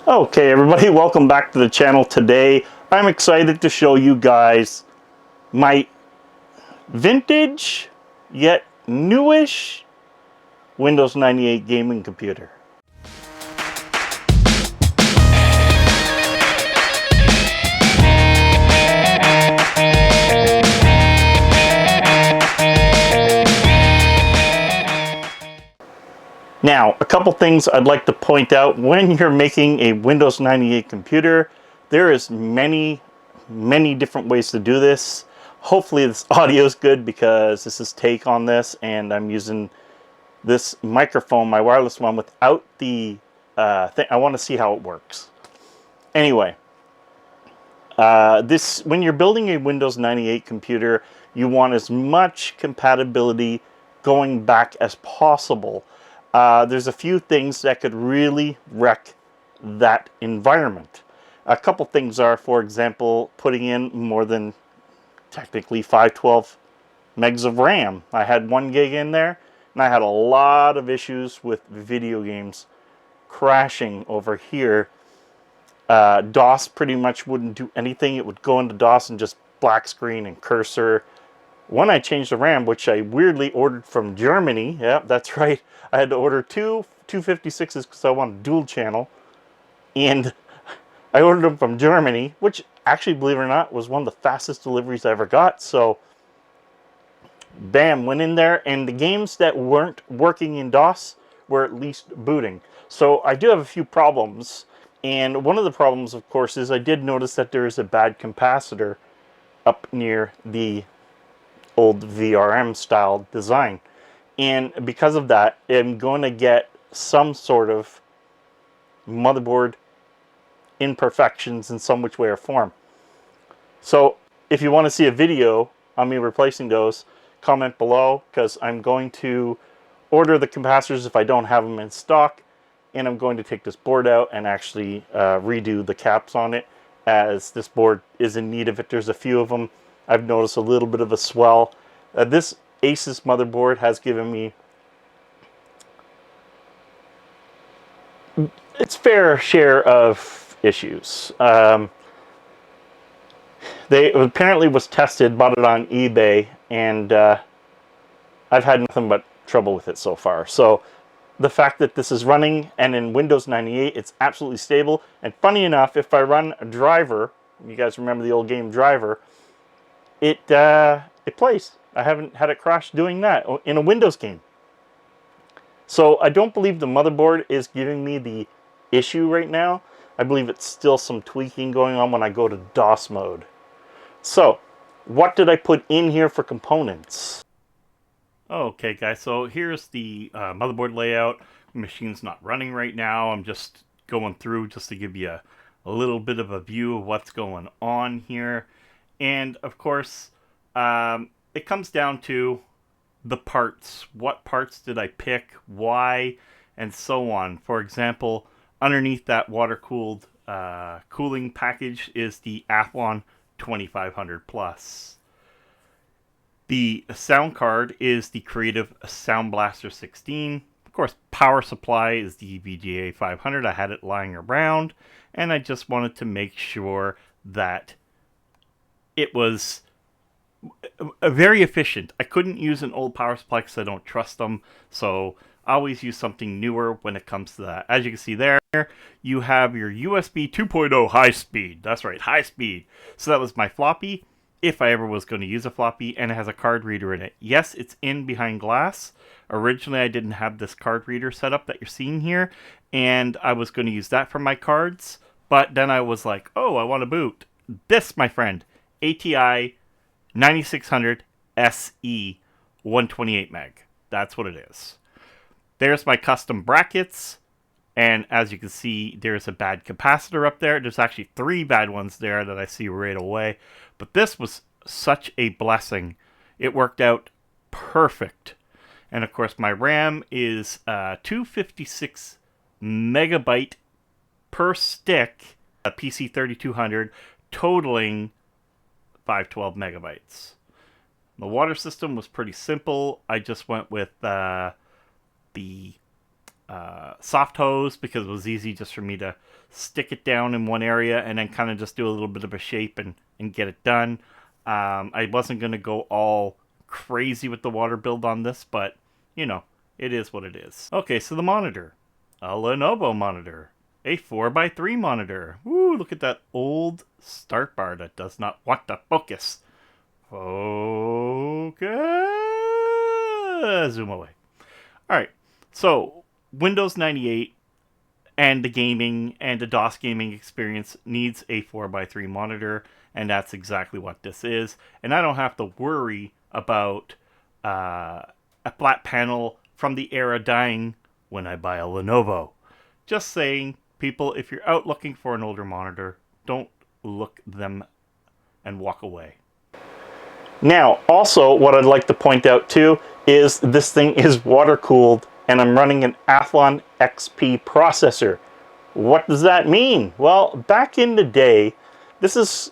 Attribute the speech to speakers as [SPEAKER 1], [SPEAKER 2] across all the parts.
[SPEAKER 1] Okay, everybody, welcome back to the channel. Today, I'm excited to show you guys my vintage, yet newish Windows 98 gaming computer. Now, a couple things I'd like to point out. When you're making a Windows 98 computer, there is many different ways to do this. Hopefully this audio is good because this is take on this, and I'm using this microphone, my wireless one, without the thing. I want to see how it works. Anyway, when you're building a Windows 98 computer, you want as much compatibility going back as possible. There's a few things that could really wreck that environment. A couple things are, for example, putting in more than technically 512 megs of RAM. I had 1 gig in there, and I had a lot of issues with video games crashing over here. DOS pretty much wouldn't do anything. It would go into DOS and just black screen and cursor. When I changed the RAM, which I weirdly ordered from Germany, yeah, that's right, I had to order two 256s because I wanted dual channel, and I ordered them from Germany, which actually, believe it or not, was one of the fastest deliveries I ever got. So, bam, went in there, and the games that weren't working in DOS were at least booting. So I do have a few problems, and one of the problems, of course, is I did notice that there is a bad capacitor up near the old VRM style design, and because of that, I'm going to get some sort of motherboard imperfections in some which way or form. So if you want to see a video on me replacing those, comment below, because I'm going to order the capacitors if I don't have them in stock, and I'm going to take this board out and actually redo the caps on it, as this board is in need of it. There's a few of them. I've noticed a little bit of a swell. This Asus motherboard has given me its fair share of issues. They apparently was tested, bought it on eBay, and I've had nothing but trouble with it so far. So the fact that this is running, and in Windows 98 it's absolutely stable, and funny enough, if I run a driver, you guys remember the old game Driver, it plays. I haven't had it crash doing that in a Windows game. So I don't believe the motherboard is giving me the issue right now. I believe it's still some tweaking going on when I go to DOS mode. So what did I put in here for components? Okay, guys, so here's the motherboard layout. The machine's not running right now. I'm just going through just to give you a little bit of a view of what's going on here. And of course, it comes down to the parts. What parts did I pick? Why? And so on. For example, underneath that water-cooled cooling package is the Athlon 2500 Plus. The sound card is the Creative Sound Blaster 16. Of course, power supply is the VGA 500. I had it lying around, and I just wanted to make sure that it was very efficient. I couldn't use an old power supply because I don't trust them, so I always use something newer when it comes to that. As you can see there, you have your USB 2.0 high speed. That's right, high speed. So that was my floppy, if I ever was going to use a floppy, and it has a card reader in it. Yes, it's in behind glass. Originally, I didn't have this card reader set up that you're seeing here, and I was going to use that for my cards, but then I was like, oh, I want to boot. This, my friend, ATI 9600 SE 128 meg. That's what it is. There's my custom brackets, and as you can see, there's a bad capacitor up there. There's actually 3 bad ones there that I see right away, but this was such a blessing. It worked out perfect. And of course, my RAM is 256 megabyte per stick, a PC 3200, totaling 512 megabytes. The water system was pretty simple. I just went with the soft hose because it was easy just for me to stick it down in one area and then kind of just do a little bit of a shape and get it done. I wasn't going to go all crazy with the water build on this, but, you know, it is what it is. Okay, so the monitor. A Lenovo monitor. A 4x3 monitor. Woo, look at that old start bar that does not want to focus. Focus. Zoom away. Alright, so Windows 98 and the gaming and the DOS gaming experience needs a 4x3 monitor, and that's exactly what this is. And I don't have to worry about a flat panel from the era dying when I buy a Lenovo. Just saying, people, if you're out looking for an older monitor, don't look them and walk away. Now, also, what I'd like to point out too is this thing is water cooled, and I'm running an Athlon XP processor. What does that mean? Well, back in the day, this is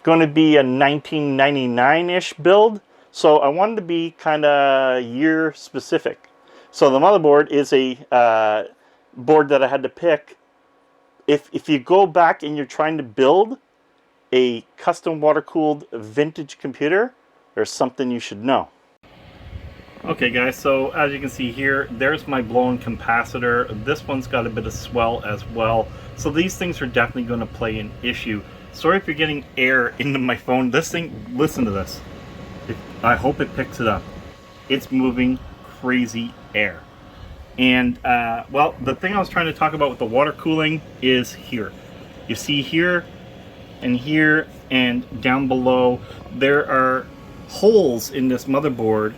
[SPEAKER 1] going to be a 1999-ish build, so I wanted to be kind of year specific. So the motherboard is a board that I had to pick. If you go back and you're trying to build a custom water-cooled vintage computer, there's something you should know. Okay guys, so as you can see here, there's my blown capacitor. This one's got a bit of swell as well. So these things are definitely going to play an issue. Sorry if you're getting air into my phone. This thing, listen to this. I hope it picks it up. It's moving crazy air. And, well, the thing I was trying to talk about with the water cooling is here. You see here and down below, there are holes in this motherboard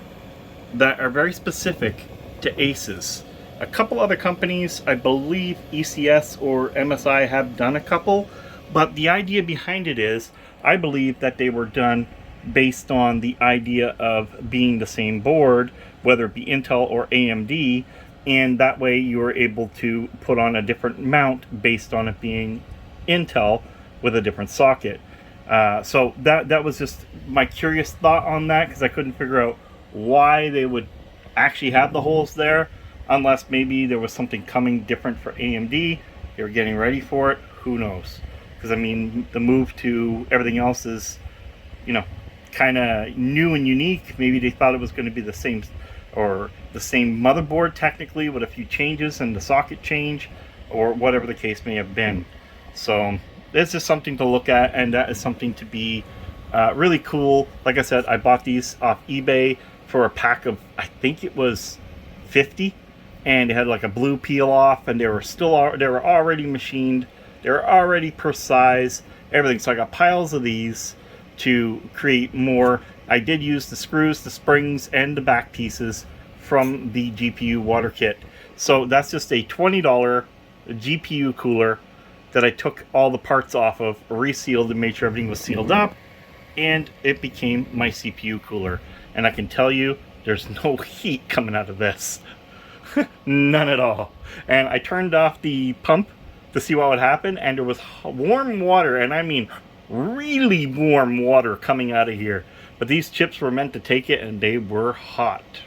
[SPEAKER 1] that are very specific to ACES. A couple other companies, I believe ECS or MSI, have done a couple, but the idea behind it is, I believe that they were done based on the idea of being the same board, whether it be Intel or AMD, and that way you were able to put on a different mount based on it being Intel with a different socket. So that was just my curious thought on that, because I couldn't figure out why they would actually have the holes there, unless maybe there was something coming different for AMD. They were getting ready for it. Who knows? Because I mean, the move to everything else is, you know, kind of new and unique. Maybe they thought it was going to be the same, or the same motherboard technically with a few changes and the socket change, or whatever the case may have been. So this is something to look at, and that is something to be really cool. Like I said, I bought these off eBay for a pack of, I think it was 50, and it had like a blue peel off, and they were already machined, they were already per size, everything. So I got piles of these to create more. I did use the screws, the springs, and the back pieces from the GPU water kit. So that's just a $20 GPU cooler that I took all the parts off of, resealed, and made sure everything was sealed up, and it became my CPU cooler. And I can tell you, there's no heat coming out of this. None at all. And I turned off the pump to see what would happen, and there was warm water, and I mean really warm water coming out of here. But these chips were meant to take it, and they were hot.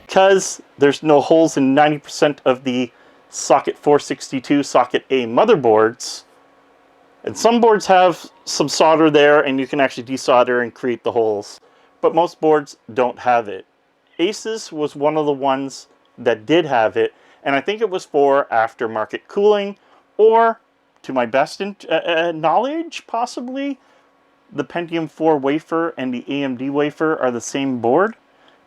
[SPEAKER 1] Because there's no holes in 90% of the socket 462 socket A motherboards, and some boards have some solder there and you can actually desolder and create the holes, but most boards don't have it. ACES was one of the ones that did have it, and I think it was for aftermarket cooling, or, to my best knowledge, possibly, the Pentium 4 wafer and the AMD wafer are the same board,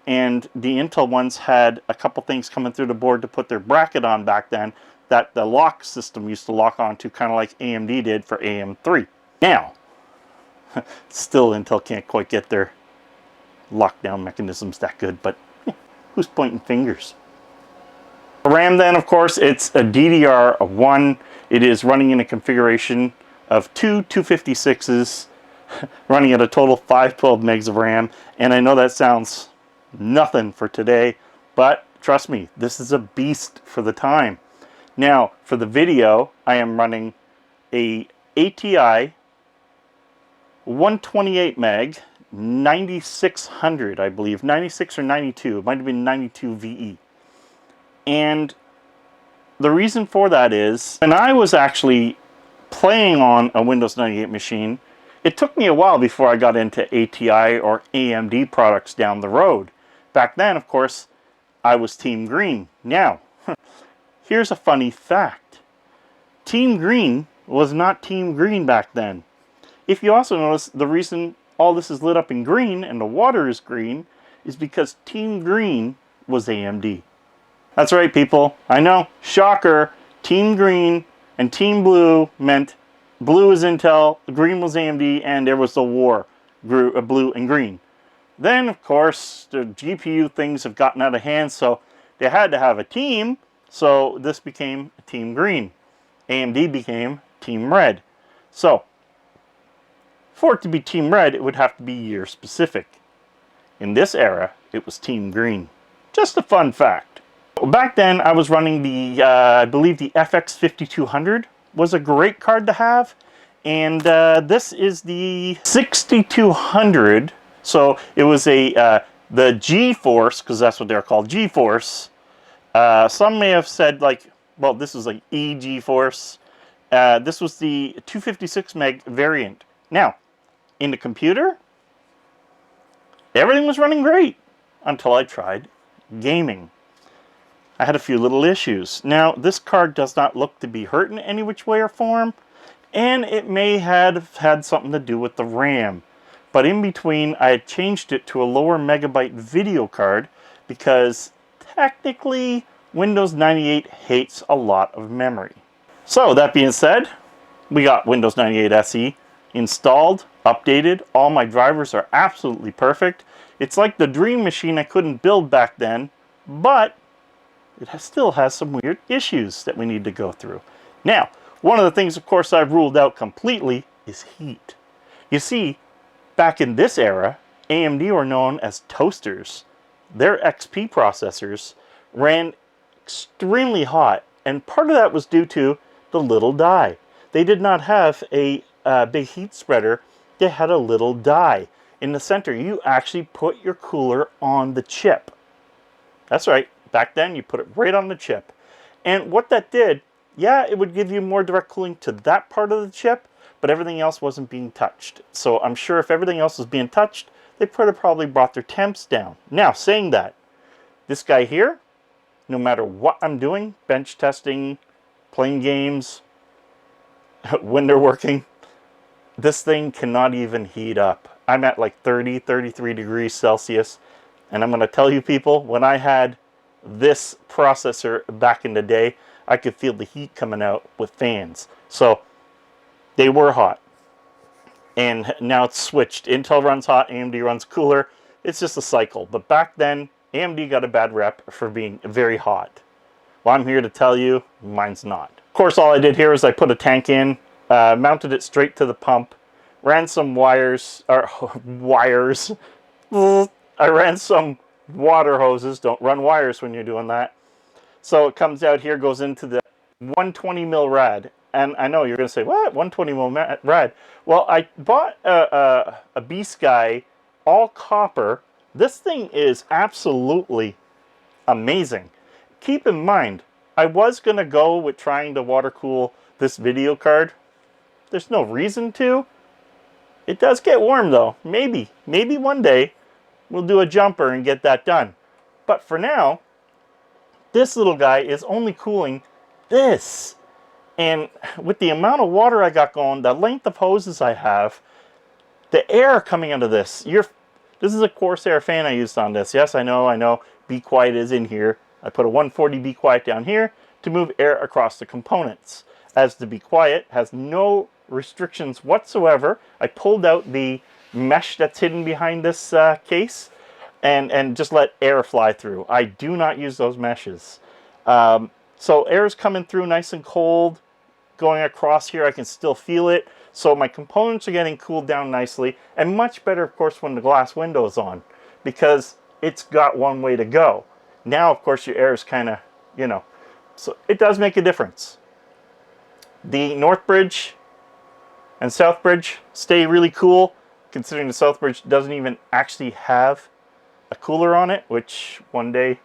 [SPEAKER 1] and the Intel ones had a couple things coming through the board to put their bracket on back then that the lock system used to lock onto, kind of like AMD did for AM3. Now, still Intel can't quite get their lockdown mechanisms that good, but who's pointing fingers? RAM then, of course, it's a DDR1. It is running in a configuration of two 256s, running at a total 512 megs of RAM, and I know that sounds nothing for today, but trust me, this is a beast for the time. Now, for the video, I am running a ATI 128 meg 9600, I believe, 96 or 92, it might have been 92 VE. And the reason for that is, when I was actually playing on a Windows 98 machine, it took me a while before I got into ATI or AMD products down the road. Back then, of course, I was Team Green. Now, here's a funny fact. Team Green was not Team Green back then. If you also notice, the reason all this is lit up in green and the water is green is because Team Green was AMD. That's right, people. I know. Shocker. Team Green and Team Blue meant blue was Intel, green was AMD, and there was the war, blue and green. Then, of course, the GPU things have gotten out of hand, so they had to have a team, so this became Team Green. AMD became Team Red. So, for it to be Team Red, it would have to be year specific. In this era, it was Team Green. Just a fun fact. Back then, I was running the, I believe the FX 5200 was a great card to have. And this is the 6200. So it was a the GeForce, because that's what they're called, GeForce. Some may have said, like, well, this was like eGeForce. This was the 256 meg variant. Now, in the computer, everything was running great until I tried gaming. I had a few little issues. Now, this card does not look to be hurt in any which way or form, and it may have had something to do with the RAM. But in between, I had changed it to a lower megabyte video card because technically Windows 98 hates a lot of memory. So that being said, we got Windows 98 SE installed, updated. All my drivers are absolutely perfect. It's like the dream machine I couldn't build back then, but it still has some weird issues that we need to go through. Now, one of the things, of course, I've ruled out completely is heat. You see, back in this era, AMD were known as toasters. Their XP processors ran extremely hot, and part of that was due to the little die. They did not have a big heat spreader. They had a little die. In the center, you actually put your cooler on the chip. That's right. Back then, you put it right on the chip. And what that did, yeah, it would give you more direct cooling to that part of the chip, but everything else wasn't being touched. So I'm sure if everything else was being touched, they could have probably brought their temps down. Now, saying that, this guy here, no matter what I'm doing, bench testing, playing games, window working, this thing cannot even heat up. I'm at like 30, 33 degrees Celsius. And I'm going to tell you people, when I had this processor back in the day, I could feel the heat coming out with fans. So they were hot. And now it's switched. Intel runs hot, AMD runs cooler. It's just a cycle. But back then, AMD got a bad rep for being very hot. Well, I'm here to tell you, mine's not. Of course, all I did here is I put a tank in, mounted it straight to the pump, ran some wires, I ran some water hoses. Don't run wires when you're doing that. So it comes out here, goes into the 120 mil rad. And I know you're going to say, what? 120 mil rad? Well, I bought a B-Sky all copper. This thing is absolutely amazing. Keep in mind, I was going to go with trying to water cool this video card. There's no reason to. It does get warm though. Maybe one day we'll do a jumper and get that done. But for now, this little guy is only cooling this. And with the amount of water I got going, the length of hoses I have, the air coming out of this, this is a Corsair fan I used on this. Yes, I know. Be Quiet is in here. I put a 140 Be Quiet down here to move air across the components. As the Be Quiet has no restrictions whatsoever, I pulled out the mesh that's hidden behind this case and just let air fly through. I do not use those meshes. So air is coming through nice and cold. Going across here, I can still feel it. So my components are getting cooled down nicely, and much better, of course, when the glass window is on, because it's got one way to go. Now, of course, your air is kind of, so it does make a difference. The North Bridge and South Bridge stay really cool, considering the South Bridge doesn't even actually have a cooler on it, which one day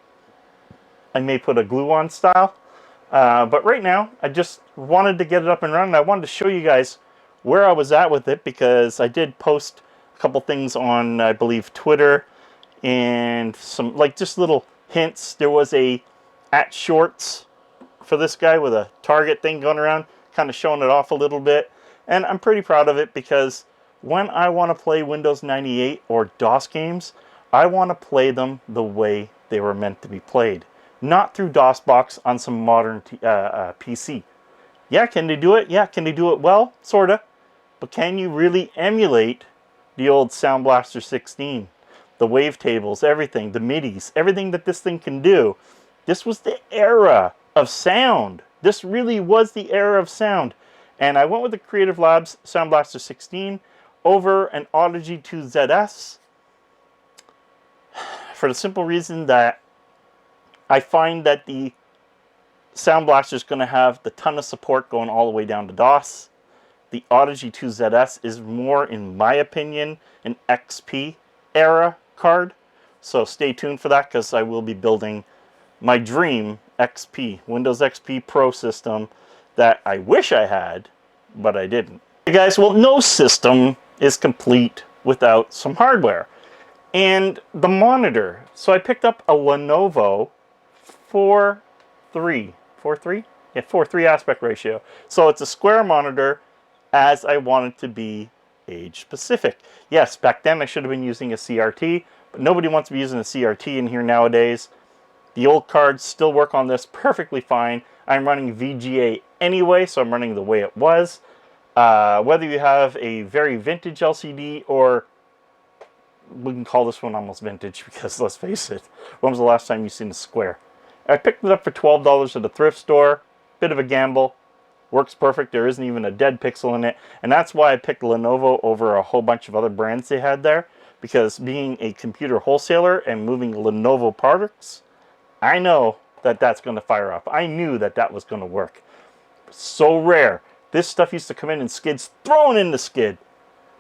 [SPEAKER 1] I may put a glue-on style. But right now, I just wanted to get it up and running. I wanted to show you guys where I was at with it, because I did post a couple things on, I believe, Twitter, and some, like, just little hints. There was a @shorts for this guy with a target thing going around, kind of showing it off a little bit. And I'm pretty proud of it, because when I want to play Windows 98 or DOS games, I want to play them the way they were meant to be played. Not through DOSBox on some modern PC. Yeah, can they do it? Yeah, can they do it well? Sorta. But can you really emulate the old Sound Blaster 16? The wavetables, everything, the MIDIs, everything that this thing can do. This was the era of sound. This really was the era of sound. And I went with the Creative Labs Sound Blaster 16 over an Audigy 2ZS for the simple reason that I find that the Sound Blaster is going to have the ton of support going all the way down to DOS. The Audigy 2ZS is more, in my opinion, an XP era card. So stay tuned for that, because I will be building my dream XP, Windows XP Pro system that I wish I had, but I didn't. Hey guys, well, no system is complete without some hardware. And the monitor. So I picked up a Lenovo 4:3. 4:3? Yeah, 4:3 aspect ratio. So it's a square monitor, as I want it to be age specific. Yes, back then I should have been using a CRT, but nobody wants to be using a CRT in here nowadays. The old cards still work on this perfectly fine. I'm running VGA anyway, so I'm running the way it was. Whether you have a very vintage LCD, or we can call this one almost vintage, because let's face it, when was the last time you've seen a square? I picked it up for $12 at a thrift store. Bit of a gamble. Works perfect. There isn't even a dead pixel in it. And that's why I picked Lenovo over a whole bunch of other brands they had there. Because being a computer wholesaler and moving Lenovo products, I know that that's going to fire up. I knew that that was going to work. So rare. This stuff used to come in skids, thrown in the skid.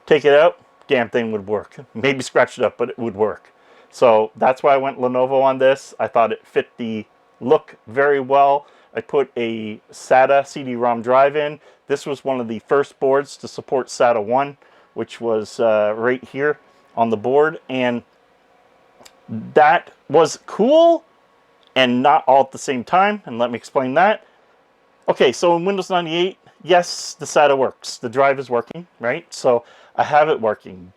[SPEAKER 1] Take it out, damn thing would work. Maybe scratch it up, but it would work. So that's why I went Lenovo on this. I thought it fit the look very well. I put a SATA CD-ROM drive in. This was one of the first boards to support SATA 1, which was right here on the board. And that was cool, and not all at the same time. And let me explain that. Okay, so in Windows 98, yes, the SATA works. The drive is working, right? So I have it working.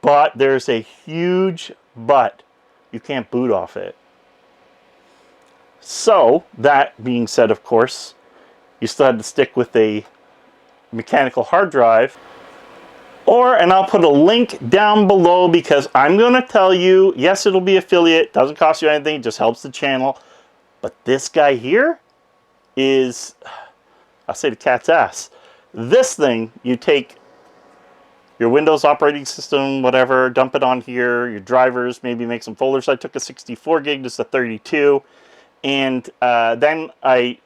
[SPEAKER 1] But there's a huge but. You can't boot off it. So, that being said, of course, you still had to stick with a mechanical hard drive. Or, and I'll put a link down below, because I'm going to tell you, yes, it'll be affiliate, doesn't cost you anything, just helps the channel. But this guy here is, I'll say the cat's ass. This thing, you take your Windows operating system, whatever, dump it on here, your drivers, maybe make some folders. I took a 64 gig, just a 32. And then I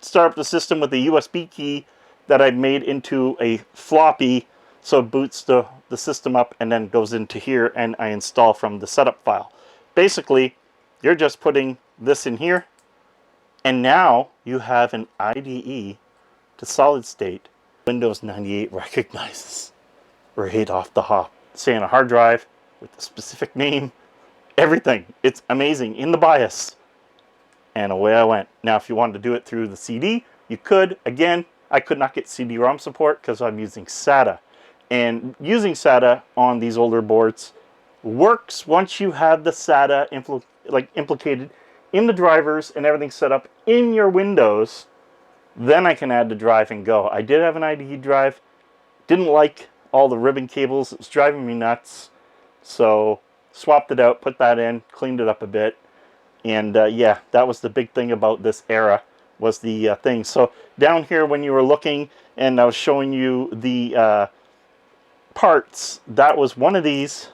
[SPEAKER 1] start up the system with a USB key that I made into a floppy, so it boots the system up and then goes into here, and I install from the setup file. Basically, you're just putting this in here, and now you have an IDE to solid state. Windows 98 recognizes right off the hop. Saying a hard drive with a specific name, everything. It's amazing in the BIOS. And away I went. Now, if you wanted to do it through the CD, you could. Again, I could not get CD-ROM support because I'm using SATA. And using SATA on these older boards works once you have the SATA implicated in the drivers and everything set up in your Windows. Then I can add the drive and go. I did have an IDE drive. Didn't like all the ribbon cables. It was driving me nuts. So swapped it out, put that in, cleaned it up a bit. And yeah, that was the big thing about this era, was the thing. So down here when you were looking and I was showing you the parts, that was one of these.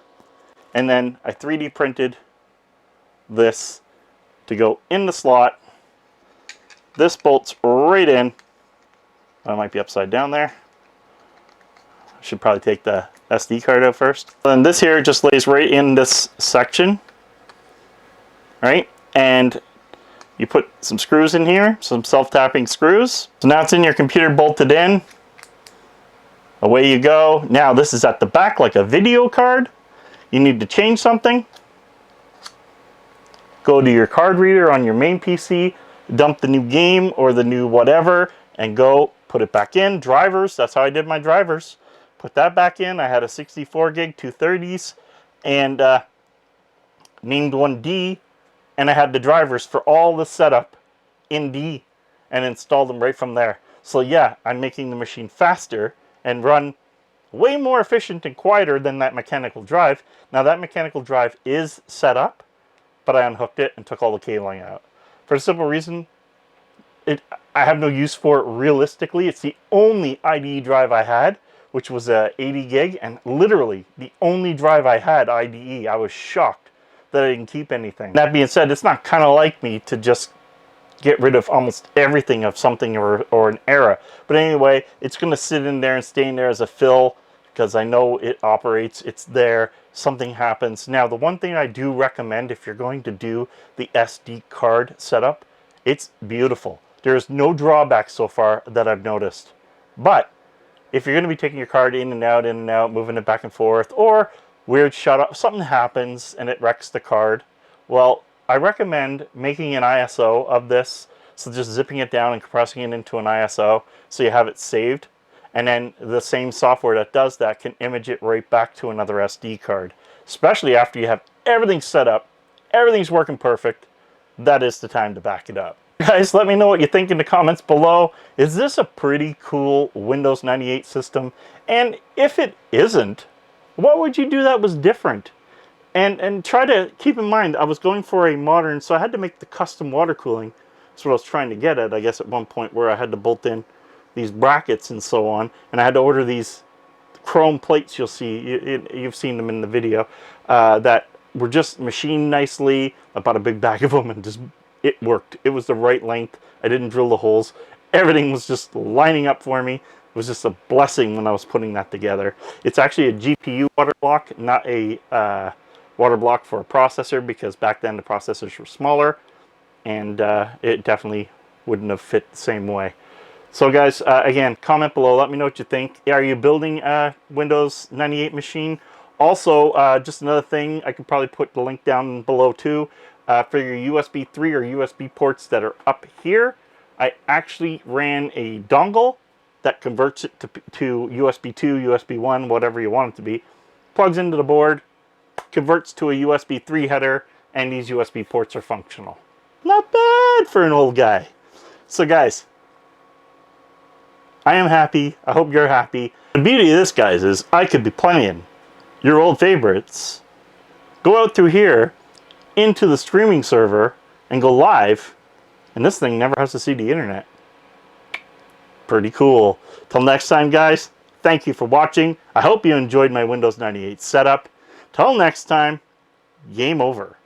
[SPEAKER 1] And then I 3D printed this to go in the slot. This bolts right in. I might be upside down there. I should probably take the SD card out first. And this here just lays right in this section. Right? And You put some screws in here, some self-tapping screws. So now it's in your computer bolted in. Away you go. Now this is at the back like a video card. You need to change something. Go to your card reader on your main PC, dump the new game or the new whatever, and go put it back in. Drivers, that's how I did my drivers. Put that back in. I had a 64 gig 230s and named one D, and I had the drivers for all the setup in D and installed them right from there. So yeah, I'm making the machine faster and run way more efficient and quieter than that mechanical drive. Now that mechanical drive is set up, but I unhooked it and took all the cabling out. For a simple reason, I have no use for it realistically. It's the only IDE drive I had, which was a 80 gig, and literally the only drive I had IDE. I was shocked that I didn't keep anything. That being said, it's not kind of like me to just get rid of almost everything of something or an era. But anyway, it's going to sit in there and stay in there as a fill because I know it operates, it's there, something happens. Now, the one thing I do recommend if you're going to do the SD card setup, it's beautiful. There's no drawbacks so far that I've noticed. But if you're going to be taking your card in and out, moving it back and forth, or weird shut off, something happens and it wrecks the card, well, I recommend making an ISO of this. So just zipping it down and compressing it into an ISO so you have it saved. And then the same software that does that can image it right back to another SD card. Especially after you have everything set up, everything's working perfect, that is the time to back it up. Guys, let me know what you think in the comments below. Is this a pretty cool Windows 98 system? And if it isn't, what would you do that was different? And try to keep in mind, I was going for a modern, so I had to make the custom water cooling. That's what I was trying to get at, I guess, at one point, where I had to bolt in these brackets and so on. And I had to order these chrome plates, you'll see, you've seen them in the video, that were just machined nicely. I bought a big bag of them and just, it worked. It was the right length. I didn't drill the holes. Everything was just lining up for me. It was just a blessing when I was putting that together. It's actually a GPU water block, not a water block for a processor, because back then the processors were smaller and it definitely wouldn't have fit the same way. So guys, again, comment below, let me know what you think. Are you building a Windows 98 machine? Also, just another thing, I could probably put the link down below too. For your USB 3 or USB ports that are up here, I actually ran a dongle that converts it to USB 2, USB 1, whatever you want it to be. Plugs into the board, converts to a USB 3 header, and these USB ports are functional. Not bad for an old guy. So guys, I am happy. I hope you're happy. The beauty of this, guys, is I could be playing your old favorites, go out through here into the streaming server and go live, and this thing never has to see the internet. Pretty cool. Till next time, guys, thank you for watching. I hope you enjoyed my Windows 98 setup. Till next time, game over.